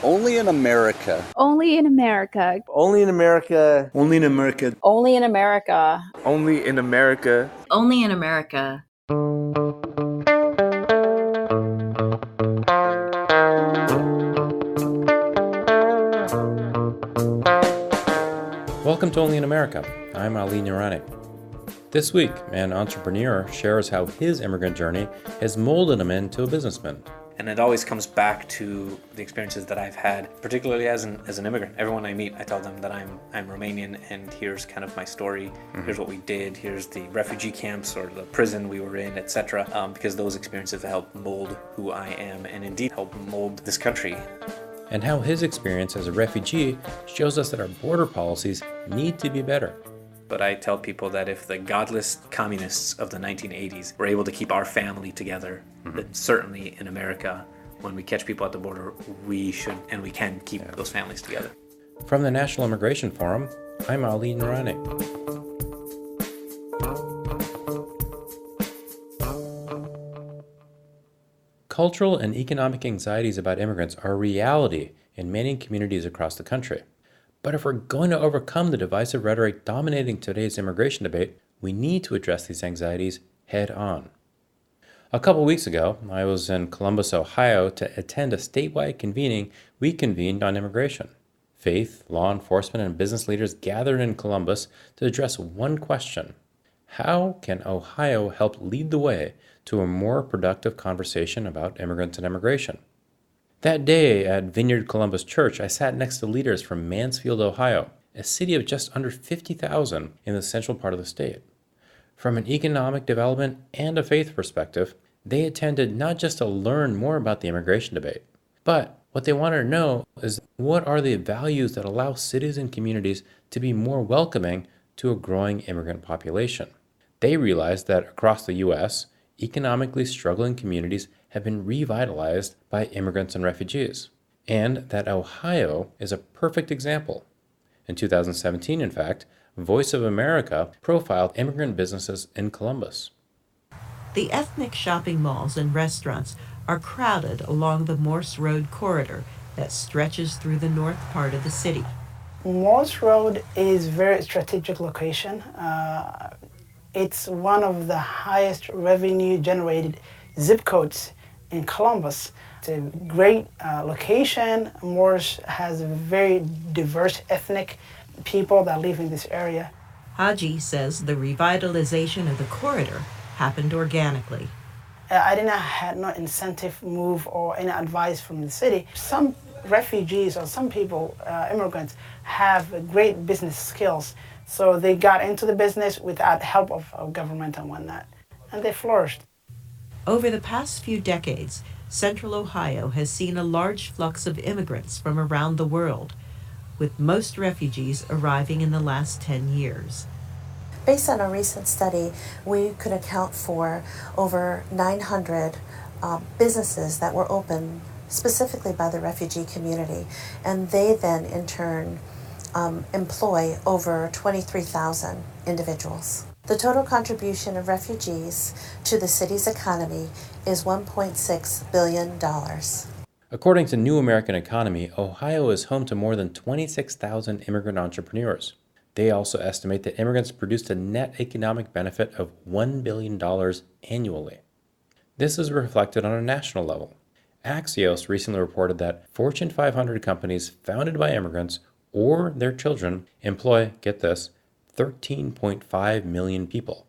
Only in America. Only in America. Only in America. Only in America. Only in America. Only in America. Only in America. Welcome to Only in America. I'm Ali Noorani. This week, an entrepreneur shares how his immigrant journey has molded him into a businessman. And it always comes back to the experiences that I've had, particularly as an immigrant. Everyone I meet, I tell them that I'm Romanian, and here's kind of my story. Here's what we did. Here's the refugee camps or the prison we were in, etc. Because those experiences have helped mold who I am, and indeed help mold this country. And how his experience as a refugee shows us that our border policies need to be better. But I tell people that if the godless communists of the 1980s were able to keep our family together, then certainly in America, when we catch people at the border, we should and we can keep those families together. From the National Immigration Forum, I'm Ali Noorani. Cultural and economic anxieties about immigrants are a reality in many communities across the country. But if we're going to overcome the divisive rhetoric dominating today's immigration debate, we need to address these anxieties head on. A couple weeks ago, I was in Columbus, Ohio to attend a statewide convening we convened on immigration. Faith, law enforcement, and business leaders gathered in Columbus to address one question: how can Ohio help lead the way to a more productive conversation about immigrants and immigration? That day at Vineyard Columbus Church, I sat next to leaders from Mansfield, Ohio, a city of just under 50,000 in the central part of the state. From an economic development and a faith perspective, they attended not just to learn more about the immigration debate, but what they wanted to know is what are the values that allow cities and communities to be more welcoming to a growing immigrant population. They realized that across the U.S., economically struggling communities have been revitalized by immigrants and refugees, and that Ohio is a perfect example. In 2017, in fact, Voice of America profiled immigrant businesses in Columbus. The ethnic shopping malls and restaurants are crowded along the Morse Road corridor that stretches through the north part of the city. Morse Road is a very strategic location. It's one of the highest revenue generated zip codes in Columbus. It's a great location. Morse has a very diverse ethnic people that live in this area. Haji says the revitalization of the corridor happened organically. I did not have no incentive move or any advice from the city. Some refugees or some people, immigrants, have great business skills. So they got into the business without help of government and whatnot, and they flourished. Over the past few decades, Central Ohio has seen a large flux of immigrants from around the world, with most refugees arriving in the last 10 years. Based on a recent study, we could account for over 900 businesses that were opened specifically by the refugee community, and they then in turn employ over 23,000 individuals. The total contribution of refugees to the city's economy is $1.6 billion. According to New American Economy, Ohio is home to more than 26,000 immigrant entrepreneurs. They also estimate that immigrants produced a net economic benefit of $1 billion annually. This is reflected on a national level. Axios recently reported that Fortune 500 companies founded by immigrants or their children employ, get this, 13.5 million people,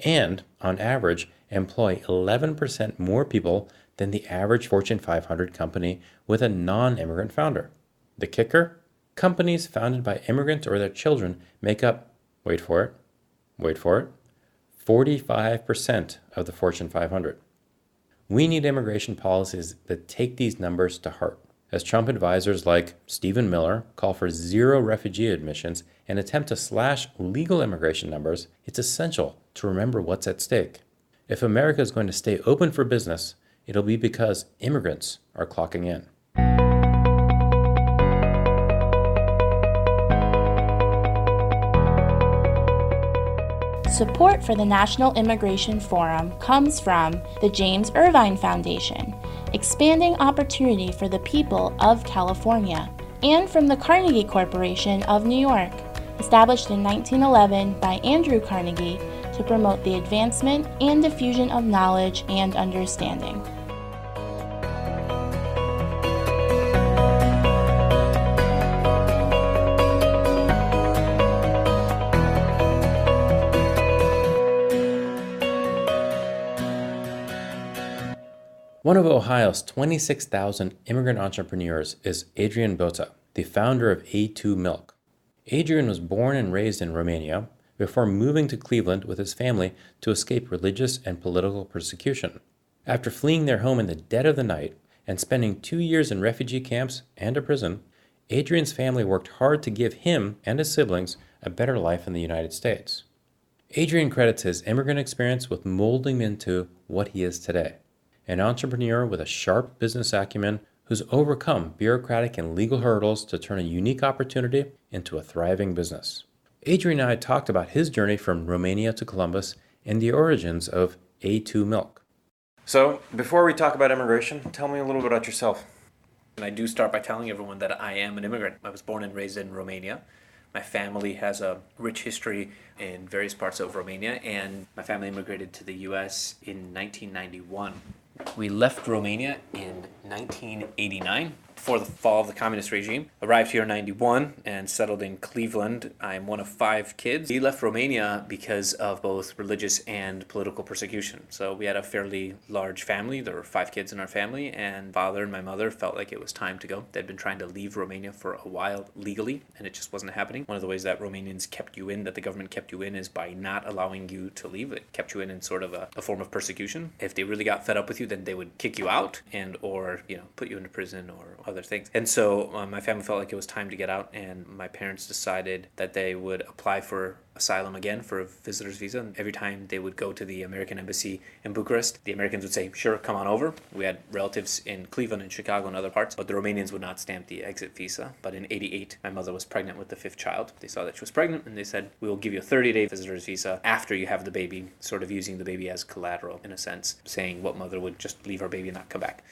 and on average employ 11% more people than the average Fortune 500 company with a non-immigrant founder. The kicker? Companies founded by immigrants or their children make up, wait for it, 45% of the Fortune 500. We need immigration policies that take these numbers to heart. As Trump advisors like Stephen Miller call for zero refugee admissions and attempt to slash legal immigration numbers, it's essential to remember what's at stake. If America is going to stay open for business, it'll be because immigrants are clocking in. Support for the National Immigration Forum comes from the James Irvine Foundation, expanding opportunity for the people of California, and from the Carnegie Corporation of New York, established in 1911 by Andrew Carnegie to promote the advancement and diffusion of knowledge and understanding. One of Ohio's 26,000 immigrant entrepreneurs is Adrian Bota, the founder of A2 Milk. Adrian was born and raised in Romania before moving to Cleveland with his family to escape religious and political persecution. After fleeing their home in the dead of the night and spending 2 years in refugee camps and a prison, Adrian's family worked hard to give him and his siblings a better life in the United States. Adrian credits his immigrant experience with molding him into what he is today. An entrepreneur with a sharp business acumen who's overcome bureaucratic and legal hurdles to turn a unique opportunity into a thriving business. Adrian and I talked about his journey from Romania to Columbus and the origins of A2 Milk. So, before we talk about immigration, tell me a little bit about yourself. And I do start by telling everyone that I am an immigrant. I was born and raised in Romania. My family has a rich history in various parts of Romania, and my family immigrated to the U.S. in 1991. We left Romania in 1989 before the fall of the communist regime. Arrived here in 91 and settled in Cleveland. I'm one of 5 kids. We left Romania because of both religious and political persecution. So we had a fairly large family. There were 5 kids in our family, and father and my mother felt like it was time to go. They'd been trying to leave Romania for a while legally, and it just wasn't happening. One of the ways that Romanians kept you in, that the government kept you in, is by not allowing you to leave. It kept you in sort of a form of persecution. If they really got fed up with you, then they would kick you out and or put you into prison or other things. And so my family felt like it was time to get out, and my parents decided that they would apply for asylum again, for a visitor's visa. And every time they would go to the American embassy in Bucharest, the Americans would say, sure, come on over. We had relatives in Cleveland and Chicago and other parts, but the Romanians would not stamp the exit visa. But in 88, my mother was pregnant with the 5th child. They saw that she was pregnant, and they said, we will give you a 30-day visitor's visa after you have the baby, sort of using the baby as collateral, in a sense, saying what mother would just leave her baby and not come back.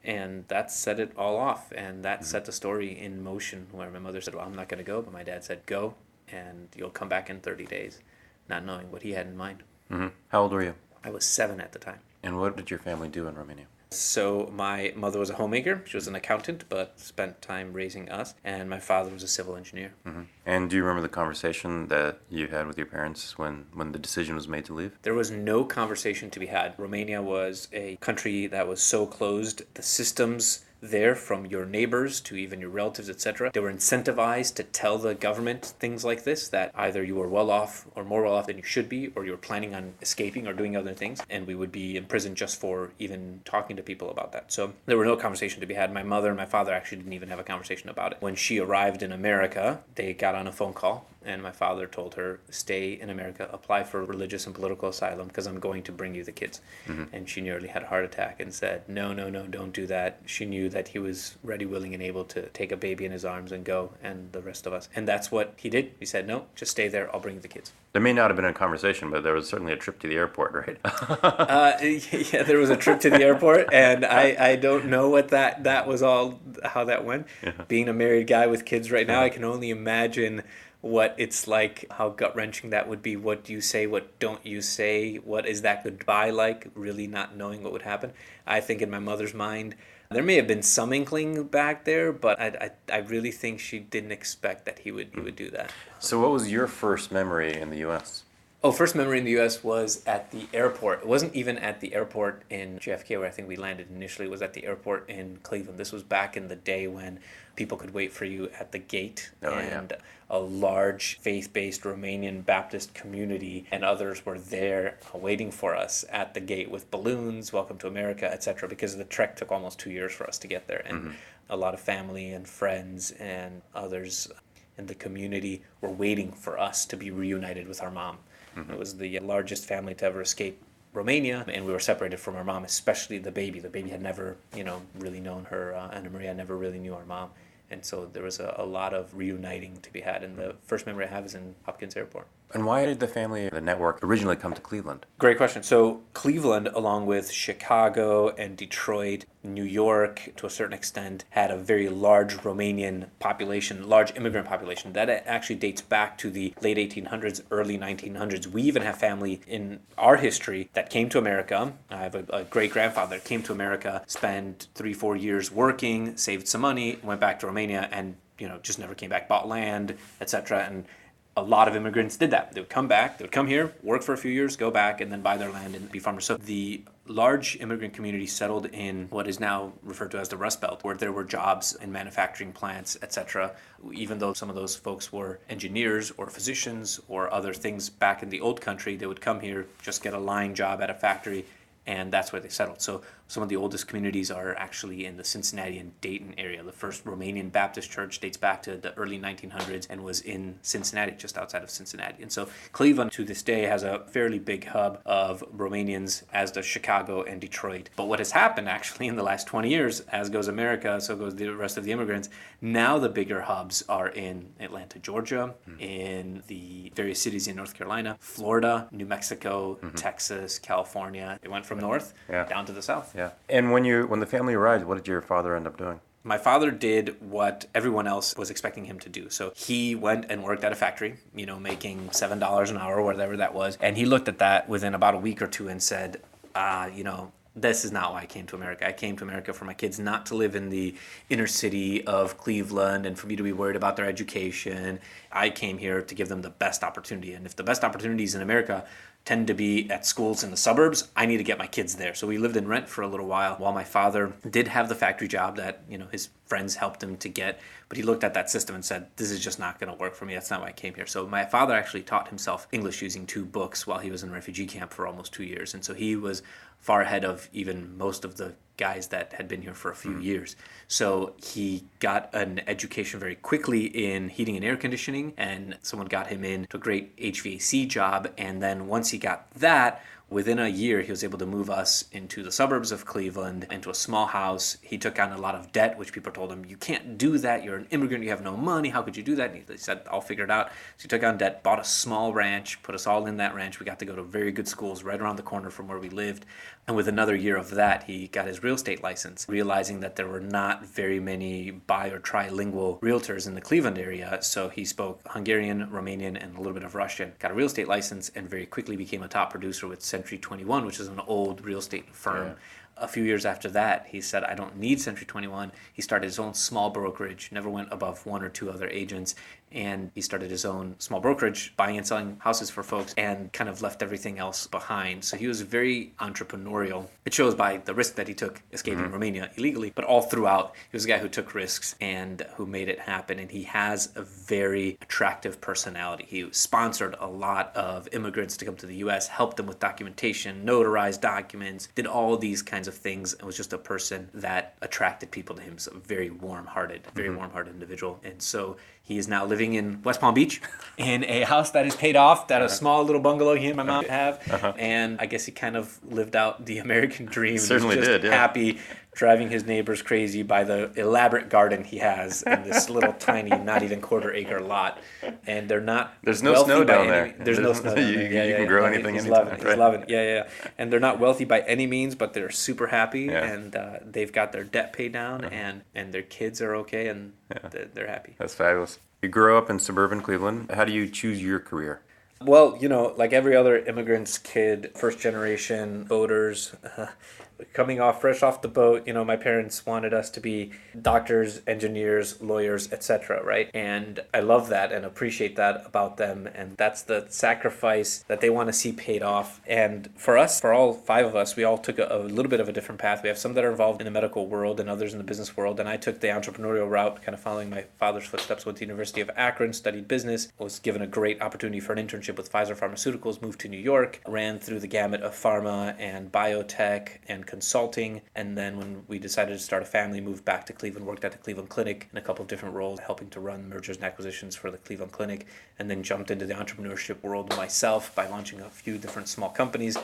And that set it all off, and that set the story in motion, where my mother said, well, I'm not going to go, but my dad said, go, and you'll come back in 30 days, not knowing what he had in mind. Mm-hmm. How old were you? I was 7 at the time. And what did your family do in Romania? So my mother was a homemaker. She was an accountant, but spent time raising us. And my father was a civil engineer. Mm-hmm. And do you remember the conversation that you had with your parents when the decision was made to leave? There was no conversation to be had. Romania was a country that was so closed. The systems there, from your neighbors to even your relatives, etc., they were incentivized to tell the government things like this, that either you were well off or more well off than you should be, or you were planning on escaping or doing other things, and we would be in prison just for even talking to people about that. So there were no conversation to be had. My mother and my father actually didn't even have a conversation about it. When she arrived in America, they got on a phone call, and my father told her, stay in America, apply for religious and political asylum, because I'm going to bring you the kids. Mm-hmm. And she nearly had a heart attack and said, no, don't do that. She knew that he was ready, willing, and able to take a baby in his arms and go, and the rest of us. And that's what he did. He said, no, just stay there. I'll bring you the kids. There may not have been a conversation, but there was certainly a trip to the airport, right? Yeah, there was a trip to the airport, and I don't know what that was all, how that went. Yeah. Being a married guy with kids right now, I can only imagine what it's like, how gut-wrenching that would be. What do you say? What don't you say? What is that goodbye like? Really not knowing what would happen. I think in my mother's mind, there may have been some inkling back there, but I really think she didn't expect that he would do that. So what was your first memory in the U.S.? Oh, first memory in the U.S. was at the airport. It wasn't even at the airport in JFK, where I think we landed initially. It was at the airport in Cleveland. This was back in the day when people could wait for you at the gate. A large faith-based Romanian Baptist community and others were there waiting for us at the gate with balloons, welcome to America, etc., because the trek took almost 2 years for us to get there. And a lot of family and friends and others in the community were waiting for us to be reunited with our mom. Mm-hmm. It was the largest family to ever escape Romania, and we were separated from our mom, especially the baby. The baby had never, really known her. Anna Maria never really knew our mom. And so there was a lot of reuniting to be had. And the first memory I have is in Hopkins Airport. And why did the family, the network, originally come to Cleveland? Great question. So Cleveland, along with Chicago and Detroit, New York, to a certain extent, had a very large Romanian population, large immigrant population. That actually dates back to the late 1800s, early 1900s. We even have family in our history that came to America. I have a great-grandfather that came to America, spent 3-4 years working, saved some money, went back to Romania, and just never came back, bought land, etc. And a lot of immigrants did that. They would come back, they would come here, work for a few years, go back, and then buy their land and be farmers. So the large immigrant community settled in what is now referred to as the Rust Belt, where there were jobs in manufacturing plants, etc. Even though some of those folks were engineers or physicians or other things back in the old country, they would come here, just get a line job at a factory, and that's where they settled. So some of the oldest communities are actually in the Cincinnati and Dayton area. The first Romanian Baptist church dates back to the early 1900s and was in Cincinnati, just outside of Cincinnati. And so Cleveland to this day has a fairly big hub of Romanians, as does Chicago and Detroit. But what has happened actually in the last 20 years, as goes America, so goes the rest of the immigrants, now the bigger hubs are in Atlanta, Georgia, in the various cities in North Carolina, Florida, New Mexico, Texas, California. It went from north down to the south. Yeah. And when the family arrived, what did your father end up doing? My father did what everyone else was expecting him to do. So he went and worked at a factory, making $7 an hour, whatever that was. And he looked at that within about a week or two and said, this is not why I came to America. I came to America for my kids not to live in the inner city of Cleveland and for me to be worried about their education. I came here to give them the best opportunity. And if the best opportunities in America tend to be at schools in the suburbs, I need to get my kids there. So we lived in rent for a little while my father did have the factory job that, his friends helped him to get, but he looked at that system and said, this is just not going to work for me. That's not why I came here. So my father actually taught himself English using 2 books while he was in a refugee camp for almost 2 years. And so he was far ahead of even most of the guys that had been here for a few years. So he got an education very quickly in heating and air conditioning, and someone got him into a great HVAC job. And then once he got that, within a year, he was able to move us into the suburbs of Cleveland, into a small house. He took on a lot of debt, which people told him, you can't do that. You're an immigrant. You have no money. How could you do that? And he said, I'll figure it out. So he took on debt, bought a small ranch, put us all in that ranch. We got to go to very good schools right around the corner from where we lived. And with another year of that, he got his real estate license, realizing that there were not very many bi- or trilingual realtors in the Cleveland area. So he spoke Hungarian, Romanian, and a little bit of Russian. Got a real estate license and very quickly became a top producer with Century 21, which is an old real estate firm. A few years after that, he said, I don't need Century 21. He started his own small brokerage, never went above 1 or 2 other agents. And he started his own small brokerage, buying and selling houses for folks, and kind of left everything else behind. So he was very entrepreneurial. It shows by the risk that he took escaping Romania illegally, but all throughout, he was a guy who took risks and who made it happen. And he has a very attractive personality. He sponsored a lot of immigrants to come to the U.S., helped them with documentation, notarized documents, did all these kinds of things, and was just a person that attracted people to him. So very warm-hearted individual. And so he is now living in West Palm Beach in a house that is paid off, that a small little bungalow he and my mom have. And I guess he kind of lived out the American dream. Certainly He's just did, yeah. happy, driving his neighbors crazy by the elaborate garden he has in this little tiny, not even quarter-acre lot. And they're not There's no wealthy snow by down any- there. There's no snow down You there. can grow anything He's anytime, loving it. right? He's loving it. Yeah. And they're not wealthy by any means, but they're super happy. Yeah. And they've got their debt paid down, and their kids are okay, and they're happy. That's fabulous. You grew up in suburban Cleveland. How do you choose your career? Well, like every other immigrant's kid, first generation voters, coming fresh off the boat, my parents wanted us to be doctors, engineers, lawyers, etc., right? And I love that and appreciate that about them. And that's the sacrifice that they want to see paid off. And for us, for all 5 of us, we all took a little bit of a different path. We have some that are involved in the medical world and others in the business world. And I took the entrepreneurial route, kind of following my father's footsteps. Went to the University of Akron, studied business, was given a great opportunity for an internship with Pfizer Pharmaceuticals, moved to New York, ran through the gamut of pharma and biotech and consulting, and then when we decided to start a family, moved back to Cleveland, worked at the Cleveland Clinic in a couple of different roles, helping to run mergers and acquisitions for the Cleveland Clinic, and then jumped into the entrepreneurship world myself by launching a few different small companies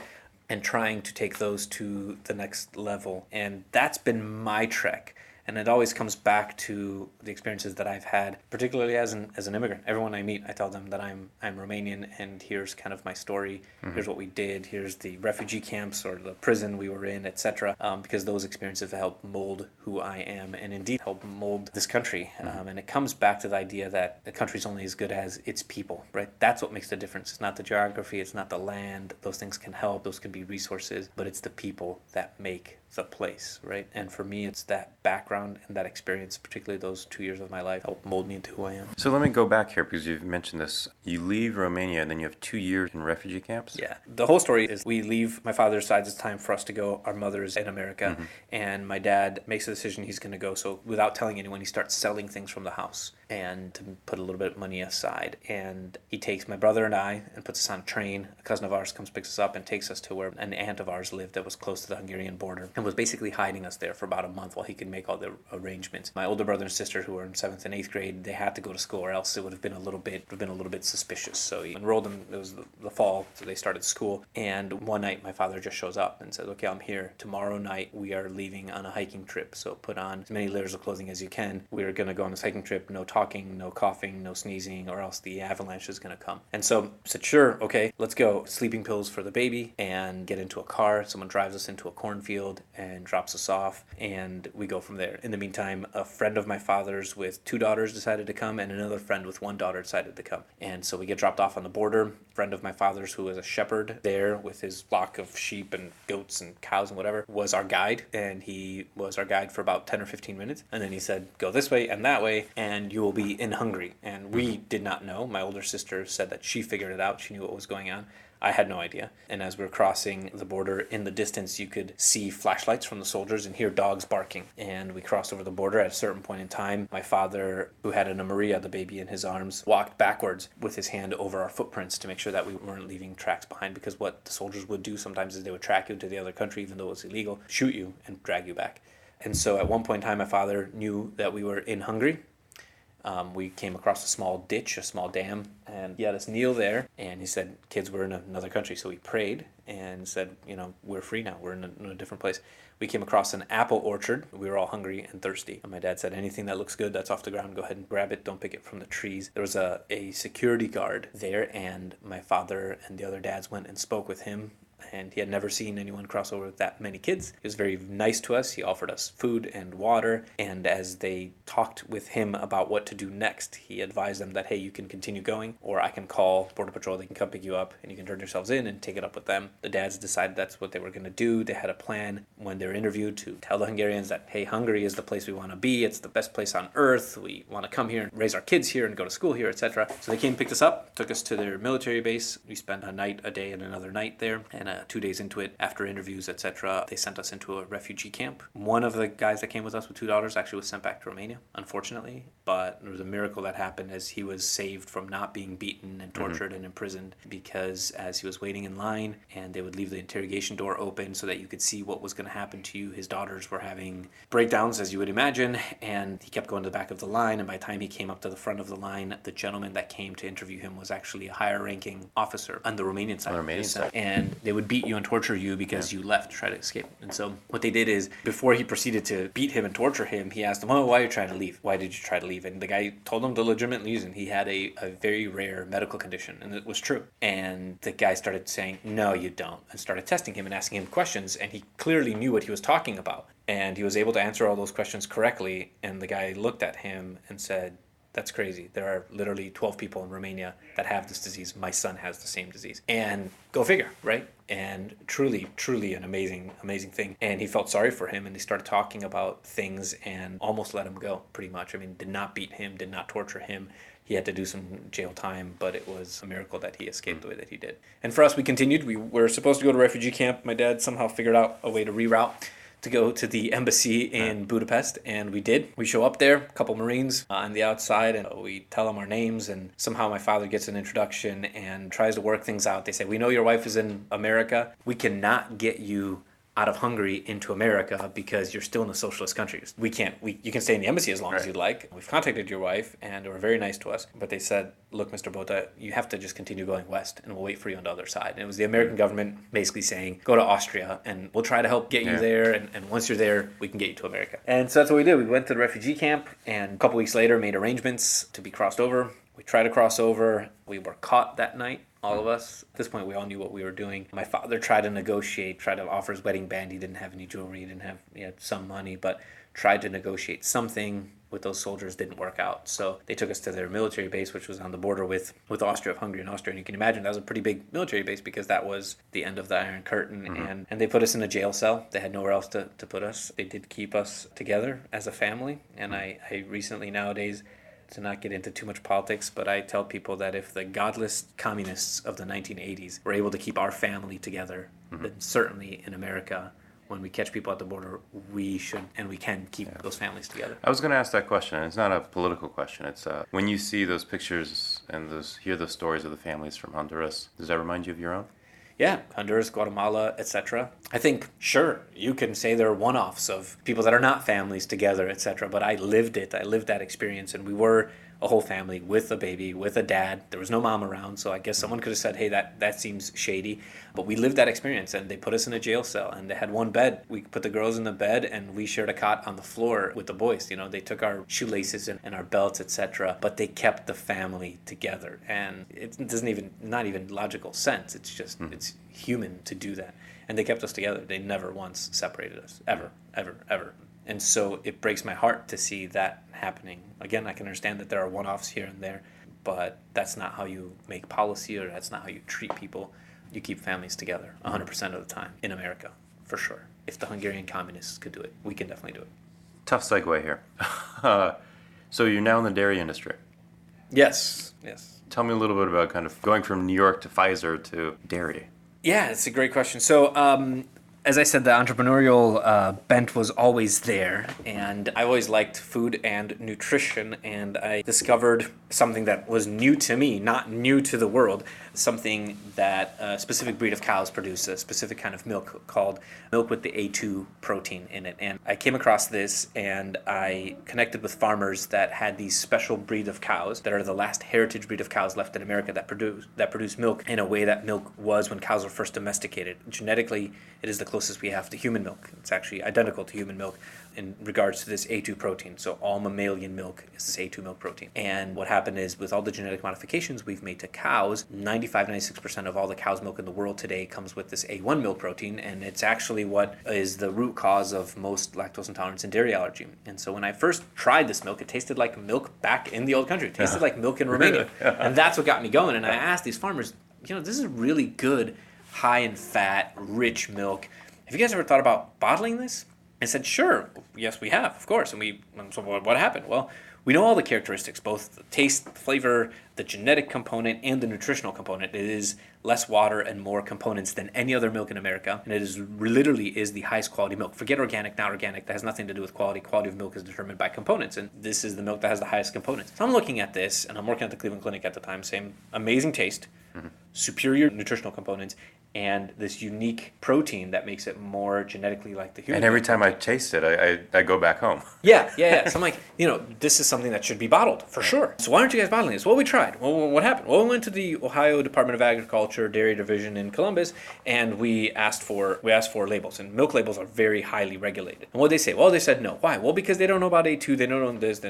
and trying to take those to the next level. And that's been my trek. And it always comes back to the experiences that I've had, particularly as an immigrant. Everyone I meet, I tell them that I'm Romanian, and here's kind of my story. Here's what we did. Here's the refugee camps or the prison we were in, etc. Because those experiences have helped mold who I am, and indeed help mold this country. And it comes back to the idea that the country's only as good as its people, right? That's what makes the difference. It's not the geography, it's not the land. Those things can help, those can be resources, but it's the people that make the place, right? And for me, it's that background and that experience, particularly those 2 years of my life, helped mold me into who I am. So let me go back here because you've mentioned this. You leave Romania and then you have 2 years in refugee camps? Yeah. The whole story is we leave my father's side. It's time for us to go. Our mother's in America. And my dad makes a decision he's going to go. So without telling anyone, he starts selling things from the house and to put a little bit of money aside. And he takes my brother and I and puts us on a train. A cousin of ours comes, picks us up, and takes us to where an aunt of ours lived that was close to the Hungarian border, and was basically hiding us there for about a month while he could make all the arrangements. My older brother and sister, who were in 7th and 8th grade, they had to go to school, or else it would have been a little bit suspicious. So he enrolled them. It was the fall, so they started school. And one night, my father just shows up and says, "Okay, I'm here. Tomorrow night, we are leaving on a hiking trip. So put on as many layers of clothing as you can. We're going to go on this hiking trip. No talking, no coughing, no sneezing, or else the avalanche is going to come." And so I said, "Sure, okay, let's go." Sleeping pills for the baby, and get into a car. Someone drives us into a cornfield and drops us off, and we go from there. In the meantime, a friend of my father's with 2 daughters decided to come, and another friend with 1 daughter decided to come. And so we get dropped off on the border. A friend of my father's, who was a shepherd there with his flock of sheep and goats and cows and whatever, was our guide, and he was our guide for about 10 or 15 minutes. And then he said, "Go this way and that way, and you will be in Hungary." And we did not know. My older sister said that she figured it out. She knew what was going on. I had no idea. And as we were crossing the border, in the distance, you could see flashlights from the soldiers and hear dogs barking. And we crossed over the border. At a certain point in time, my father, who had Anna Maria, the baby, in his arms, walked backwards with his hand over our footprints to make sure that we weren't leaving tracks behind, because what the soldiers would do sometimes is they would track you to the other country, even though it was illegal, shoot you, and drag you back. And so at one point in time, my father knew that we were in Hungary. We came across a small ditch, a small dam, and he had us kneel there, and he said, "Kids, we're in another country." So we prayed and said, "We're free now. We're in a different place." We came across an apple orchard. We were all hungry and thirsty. And my dad said, "Anything that looks good, that's off the ground, go ahead and grab it. Don't pick it from the trees." There was a security guard there, and my father and the other dads went and spoke with him. And he had never seen anyone cross over with that many kids. He was very nice to us. He offered us food and water. And as they talked with him about what to do next, he advised them that, "Hey, you can continue going, or I can call Border Patrol. They can come pick you up, and you can turn yourselves in and take it up with them." The dads decided that's what they were going to do. They had a plan when they were interviewed to tell the Hungarians that, "Hey, Hungary is the place we want to be. It's the best place on earth. We want to come here and raise our kids here and go to school here, etc." So they came, picked us up, took us to their military base. We spent a night, a day, and another night there. And 2 days into it, after interviews, etc., they sent us into a refugee camp. One of the guys that came with us with 2 daughters actually was sent back to Romania, unfortunately. But there was a miracle that happened as he was saved from not being beaten and tortured and imprisoned, because as he was waiting in line and they would leave the interrogation door open so that you could see what was going to happen to you, his daughters were having breakdowns, as you would imagine, and he kept going to the back of the line. And by the time he came up to the front of the line, the gentleman that came to interview him was actually a higher ranking officer on the Romanian side. And they would beat you and torture you because you left to try to escape. And so what they did is, before he proceeded to beat him and torture him, he asked him, "Oh, why are you trying to leave? Why did you try to leave?" And the guy told him the legitimate reason. He had a very rare medical condition, and it was true. And the guy started saying, "No, you don't," and started testing him and asking him questions, and he clearly knew what he was talking about. And he was able to answer all those questions correctly, and the guy looked at him and said, "That's crazy. There are literally 12 people in Romania that have this disease. My son has the same disease." And go figure, right? And truly an amazing thing. And he felt sorry for him, and he started talking about things and almost let him go, pretty much. I mean, did not beat him, did not torture him. He had to do some jail time, but it was a miracle that he escaped the way that he did. And for us, we continued. We were supposed to go to refugee camp. My dad somehow figured out a way to reroute to go to the embassy in Budapest, and we did. We show up there, a couple Marines on the outside, and we tell them our names, and somehow my father gets an introduction and tries to work things out. They say, "We know your wife is in America. We cannot get you out of Hungary into America because you're still in a socialist country. You can stay in the embassy as long as you'd like. We've contacted your wife and they were very nice to us, but they said, look, Mr. Bota, you have to just continue going west and we'll wait for you on the other side. And it was the American government basically saying, go to Austria and we'll try to help get you there. And once you're there, we can get you to America. And so that's what we did. We went to the refugee camp and a couple weeks later made arrangements to be crossed over. We tried to cross over. We were caught that night, all of us. At this point, we all knew what we were doing. My father tried to negotiate, tried to offer his wedding band. He didn't have any jewelry, he had some money, but tried to negotiate something with those soldiers. Didn't work out. So they took us to their military base, which was on the border with Austria-Hungary and Austria. And you can imagine that was a pretty big military base because that was the end of the Iron Curtain. And they put us in a jail cell. They had nowhere else to put us. They did keep us together as a family. And I recently nowadays, to not get into too much politics, but I tell people that if the godless communists of the 1980s were able to keep our family together, then certainly in America, when we catch people at the border, we should and we can keep those families together. I was going to ask that question. It's not a political question. It's when you see those pictures and hear those stories of the families from Honduras, does that remind you of your own? Yeah, Honduras, Guatemala, etc. I think, sure, you can say there are one-offs of people that are not families together, etc. But I lived it. I lived that experience, and we were a whole family with a baby, with a dad. There was no mom around, so I guess someone could have said, hey, that seems shady. But we lived that experience, and they put us in a jail cell, and they had one bed. We put the girls in the bed, and we shared a cot on the floor with the boys. They took our shoelaces and our belts, etc. But they kept the family together, and it not even logical sense. It's just, it's human to do that. And they kept us together. They never once separated us, ever, ever, ever. And so it breaks my heart to see that happening. Again, I can understand that there are one-offs here and there, but that's not how you make policy or that's not how you treat people. You keep families together 100% of the time in America, for sure. If the Hungarian communists could do it, we can definitely do it. Tough segue here. So you're now in the dairy industry. Yes. Tell me a little bit about kind of going from New York to Pfizer to dairy. Yeah, it's a great question. So, as I said, the entrepreneurial bent was always there, and I always liked food and nutrition, and I discovered something that was new to me, not new to the world, something that a specific breed of cows produce, a specific kind of milk called milk with the A2 protein in it. And I came across this, and I connected with farmers that had these special breed of cows that are the last heritage breed of cows left in America that produce milk in a way that milk was when cows were first domesticated. Genetically, it is the closest we have to human milk. It's actually identical to human milk in regards to this A2 protein. So all mammalian milk is this A2 milk protein. And what happened is with all the genetic modifications we've made to cows, 95-96% of all the cow's milk in the world today comes with this A1 milk protein, and it's actually what is the root cause of most lactose intolerance and dairy allergy. And so when I first tried this milk, it tasted like milk back in the old country. It tasted like milk in Romania. And that's what got me going. And I asked these farmers, this is really good, high in fat, rich milk. Have you guys ever thought about bottling this? I said, sure. Yes, we have, of course. And so what happened? Well, we know all the characteristics, both the taste, the flavor, the genetic component, and the nutritional component. It is less water and more components than any other milk in America. And it is literally the highest quality milk. Forget organic, not organic. That has nothing to do with quality. Quality of milk is determined by components. And this is the milk that has the highest components. So I'm looking at this, and I'm working at the Cleveland Clinic at the time, same amazing taste, superior nutritional components, and this unique protein that makes it more genetically like the human. And every time I taste it, I go back home. Yeah. So I'm like, this is something that should be bottled for sure. So why aren't you guys bottling this? Well, we tried. Well, what happened? Well, we went to the Ohio Department of Agriculture Dairy Division in Columbus, and we asked for labels. And milk labels are very highly regulated. And what did they say? Well, they said no. Why? Well, because they don't know about A2, they don't know this,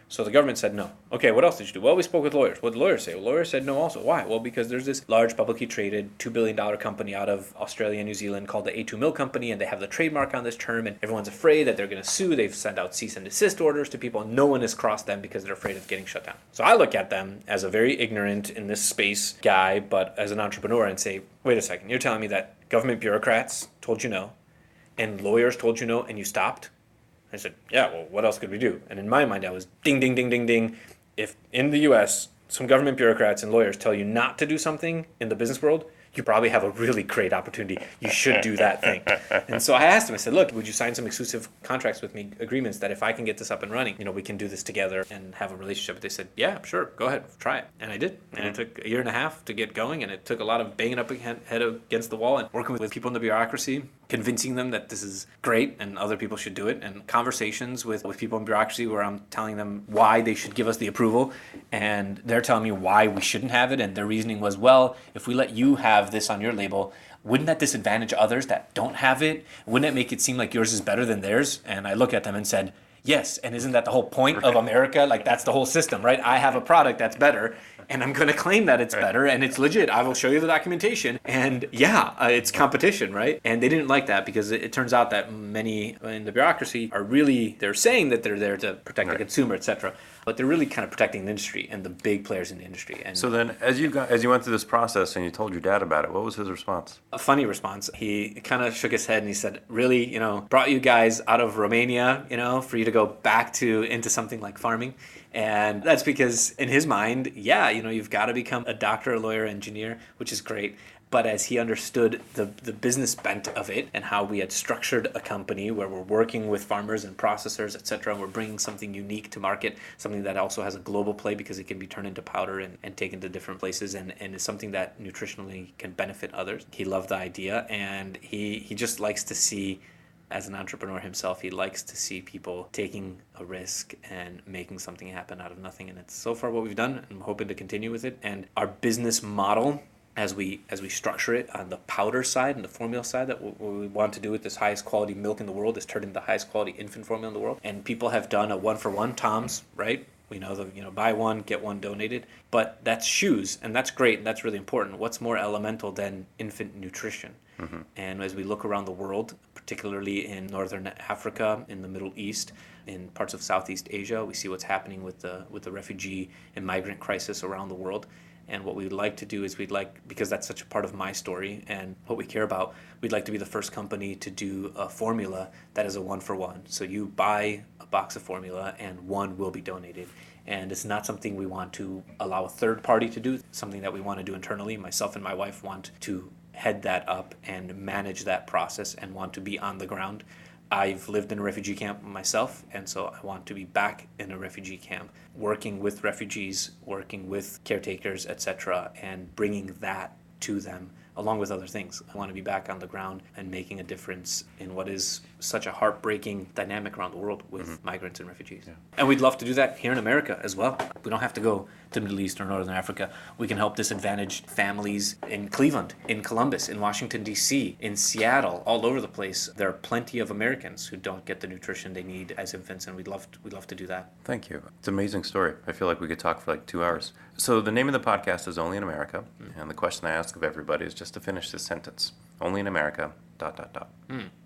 So the government said no. Okay, what else did you do? Well, we spoke with lawyers. What did the lawyers say? Well, lawyers said no also. Why? Well, because there's this large publicly traded $2 billion company out of Australia and New Zealand called the A2 Milk Company, and they have the trademark on this term, and everyone's afraid that they're going to sue. They've sent out cease and desist orders to people, and no one has crossed them because they're afraid of getting shut down. So I look at them as a very ignorant in this space guy, but as an entrepreneur, and say, wait a second, you're telling me that government bureaucrats told you no, and lawyers told you no, and you stopped? I said, yeah, well, what else could we do? And in my mind, I was ding, ding, ding, ding, ding. If in the U.S., some government bureaucrats and lawyers tell you not to do something in the business world, you probably have a really great opportunity. You should do that thing. And so I asked him, I said, look, would you sign some exclusive contracts with me, agreements that if I can get this up and running, we can do this together and have a relationship? They said, yeah, sure, go ahead, try it. And I did. And it took a year and a half to get going, and it took a lot of banging up head against the wall and working with people in the bureaucracy. convincing them that this is great and other people should do it, and conversations with people in bureaucracy where I'm telling them why they should give us the approval, and they're telling me why we shouldn't have it, and their reasoning was, well, if we let you have this on your label, wouldn't that disadvantage others that don't have it? Wouldn't it make it seem like yours is better than theirs? And I look at them and said, yes, and isn't that the whole point of America? Like, that's the whole system, right? I have a product that's better, and I'm going to claim that it's better, and it's legit. I will show you the documentation. And it's competition, right? And they didn't like that because it turns out that many in the bureaucracy are really, they're saying that they're there to protect the consumer, etc., but they're really kind of protecting the industry and the big players in the industry. And so then, as you went through this process and you told your dad about it, what was his response? A funny response. He kind of shook his head and he said, really, brought you guys out of Romania, for you to go back into something like farming. And that's because in his mind, you've got to become a doctor, a lawyer, engineer, which is great. But as he understood the business bent of it and how we had structured a company where we're working with farmers and processors, et cetera, and we're bringing something unique to market, something that also has a global play because it can be turned into powder and taken to different places and is something that nutritionally can benefit others. He loved the idea, and he just likes to see, as an entrepreneur himself, he likes to see people taking a risk and making something happen out of nothing. And it's so far what we've done, and I'm hoping to continue with it. And our business model, as we structure it on the powder side and the formula side, that what we want to do with this highest quality milk in the world is turn into the highest quality infant formula in the world. And people have done a 1-for-1, Tom's, right? We know buy one, get one donated. But that's shoes, and that's great, and that's really important. What's more elemental than infant nutrition? Mm-hmm. And as we look around the world, particularly in Northern Africa, in the Middle East, in parts of Southeast Asia, we see what's happening with the refugee and migrant crisis around the world. And what we'd like to do is because that's such a part of my story and what we care about, we'd like to be the first company to do a formula that is a 1-for-1. So you buy a box of formula and one will be donated. And it's not something we want to allow a third party to do, it's something that we want to do internally. Myself and my wife want to head that up and manage that process and want to be on the ground. I've lived in a refugee camp myself, and so I want to be back in a refugee camp, working with refugees, working with caretakers, etc., and bringing that to them, along with other things. I want to be back on the ground and making a difference in what is such a heartbreaking dynamic around the world with migrants and refugees. Yeah. And we'd love to do that here in America as well. We don't have to go to the Middle East or Northern Africa. We can help disadvantaged families in Cleveland, in Columbus, in Washington, D.C., in Seattle, all over the place. There are plenty of Americans who don't get the nutrition they need as infants, and we'd love to do that. Thank you. It's an amazing story. I feel like we could talk for like 2 hours. So the name of the podcast is Only in America, and the question I ask of everybody is just to finish this sentence. Only in America, ...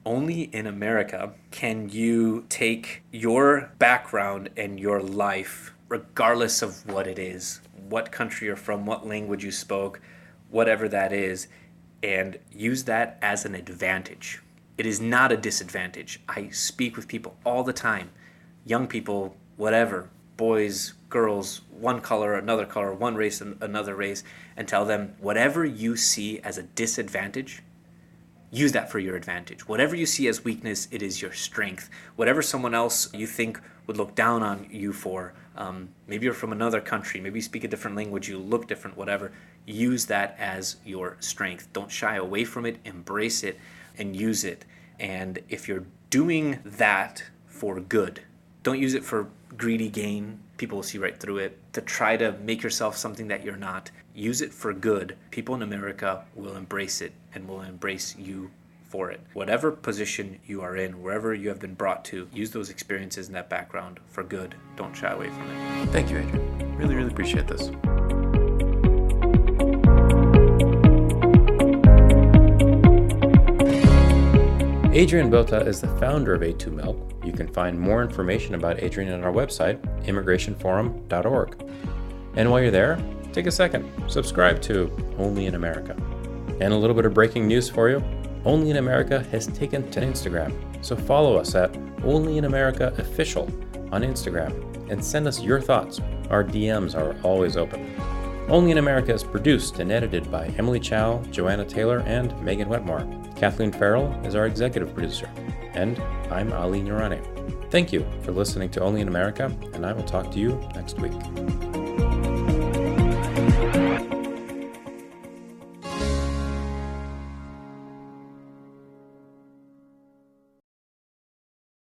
Only in America can you take your background and your life, regardless of what it is, what country you're from, what language you spoke, whatever that is, and use that as an advantage. It is not a disadvantage. I speak with people all the time, young people, whatever, boys, girls, one color, another color, one race, another race, and tell them whatever you see as a disadvantage, use that for your advantage. Whatever you see as weakness, it is your strength. Whatever someone else you think would look down on you for, maybe you're from another country, maybe you speak a different language, you look different, whatever, use that as your strength. Don't shy away from it, embrace it, and use it. And if you're doing that for good, don't use it for greedy gain. People will see right through it. To try to make yourself something that you're not. Use it for good. People in America will embrace it and will embrace you for it. Whatever position you are in, wherever you have been brought to, use those experiences and that background for good. Don't shy away from it. Thank you, Adrian. Really, really appreciate this. Adrian Bota is the founder of A2 Milk. You can find more information about Adrian on our website, immigrationforum.org. And while you're there, take a second, subscribe to Only in America. And a little bit of breaking news for you. Only in America has taken to Instagram. So follow us at Only in America Official on Instagram and send us your thoughts. Our DMs are always open. Only in America is produced and edited by Emily Chow, Joanna Taylor, and Megan Wetmore. Kathleen Farrell is our executive producer. And I'm Ali Nurani. Thank you for listening to Only in America, and I will talk to you next week.